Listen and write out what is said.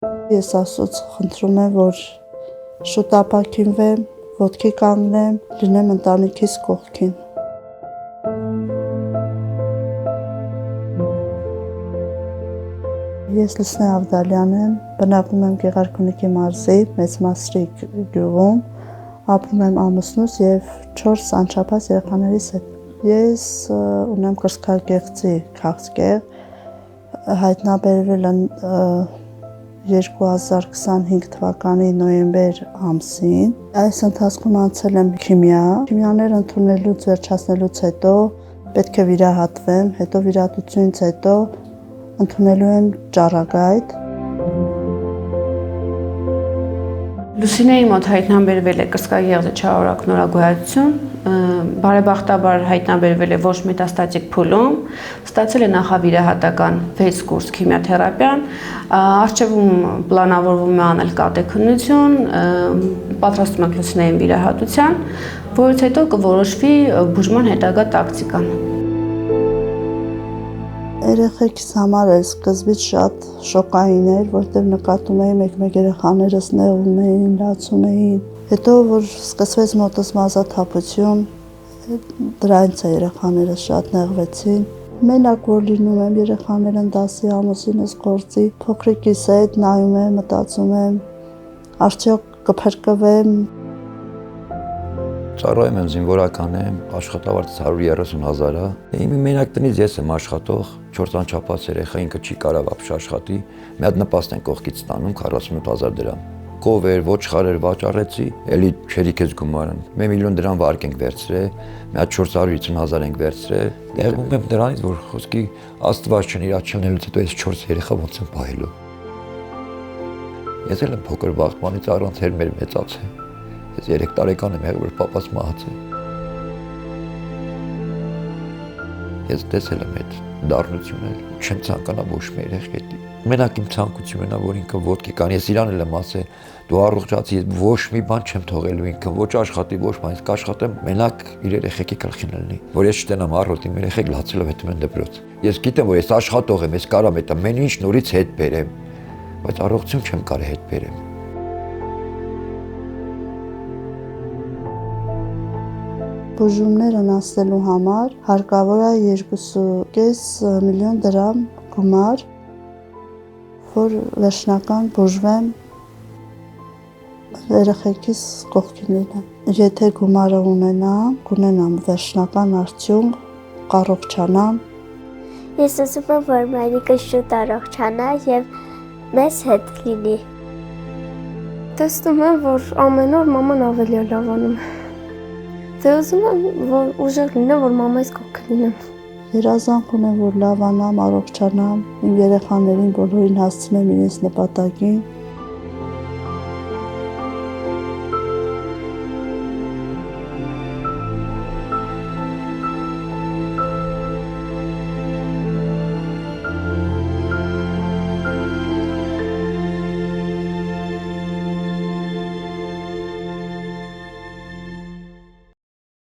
Ես Աստծուց խնդրում եմ, որ շուտ ապաքինվեմ, ոտքի կանգնեմ, լինեմ ընտանիքիս կողքին։ Ես Լուսնե Ավդալյան եմ, բնակվում եմ Գեղարքունիքի մարզի Մեծ Մասրիկ գյուղում, ապրում եմ ամուսնուս եւ 4 անչափահաս երեխաներիս հետ։ Ես ունեմ կրծքագեղձի քաղցկեղ, հայտնաբերվել են 2025 թվականի նոյեմբեր ամսին։ Այս ընթացքում անցել եմ քիմիաներ ընդունելուց վերջացնելուց հետո պետք է վիրահատվեմ, հետո վիրահատությունից հետո ընդունելու եմ ճառագայթ։ Լուսինեի մոտ հայտնաբերվել է կրծքագեղձի չարորակ նորագոյացություն, բարեբախտաբար հայտնաբերվել է ոչ մետաստատիկ փուլում, ստացել է նախավիրահատական 6 կուրս քիմիոթերապիան, առջևում պլանավորվում է անել կատեքնություն, պատրաստում ենք լուսինեին վիրահատության, որից հետո կորոշվի բուժման հետագա տակտիկան։ Երեխեքիս համար էլ սկզբից շատ շոկային էր, որտեղ նկատում էի մեկ-մեկ երեխաներս նեղում էին, լացում էին։ Հետո որ սկսվեց մոտս մազաթափություն, դրանից է երեխաներս շատ նեղվեցին։ Մենակ որ լինում եմ, երեխաներ են դասի, ամուսինս գործի, փոքրիկիս հետ նայում եմ, մտածում եմ, արդյոք կփրկվեմ։ Ծառայում եմ զինվորական եմ, աշխատավարձ 130,000 է։ Իմ մենակ տնից ես եմ աշխատող, 4 անչափահաս երեխա, ինքը չի կարող ապշ աշխատի։ Մի հատ նպաստ են կողքից ստանում 48,000 դրամ։ Կովեր, ոչխարեր վաճառեցի, էլի շերիքես գումարն։ 1 միլիոն դրամ վարկ ենք վերցրել, մի հատ 450,000 ենք վերցրել։ Դեղում եմ դրանից, որ խոսքի Աստված չն իր աչքերից հետո այս 4 երեխա ոնց են պահելու։ Ես էլ եմ փոքր վաղտմանից առանց հեր մեր մեծացել։ Ես 3 տարեկան եմ եղել, որ պապաս մահացել։ Ես տեսել եմ այդ դառնությունը, չեմ ցանկանա ոչ մի երեխայի հետ։ Մենակ իմ ցանկությունն է, որ ինքը ոտքի կան։ Ես իրան էլ եմ ասել, դու առողջացի, ես ոչ մի բան չեմ թողելու ինքը, ոչ աշխատի, ոչ բան, կաշխատեմ, մենակ իր երեխեքի գլխին լինի, որ ես չտենամ առօրյա իմ երեխեք լացելով հետո են դպրոց։ Ես գիտեմ, որ ես աշխատող եմ, ես կարամ այդ ամեն ինչ նորից հետ բերեմ, բայց առողջություն չեմ կարող հետ բերեմ։ Բուժումներն անցնելու համար հարկավոր է 2.5 միլիոն դրամ գումար, որ վերջնական բուժվեմ, երեխեքիս կողքին լինեմ։ Եթե գումարը ունենամ, կունենամ վերջնական արդյունք, կառողջանամ։ Ես ուզում եմ, որ մայրիկս շուտ առողջանա եւ մեզ հետ լինի։ Տեսնում եմ, որ ամեն օր մաման ավելի լավ անում է։ Դե ուզում եմ, որ ուժեղ լինեմ, որ մամայիս կողքին լինեմ։ Երազանք ունեմ, որ լավանամ, առողջանամ, իմ երեխաներին բոլորին հասցնեմ իրենց նպատակին։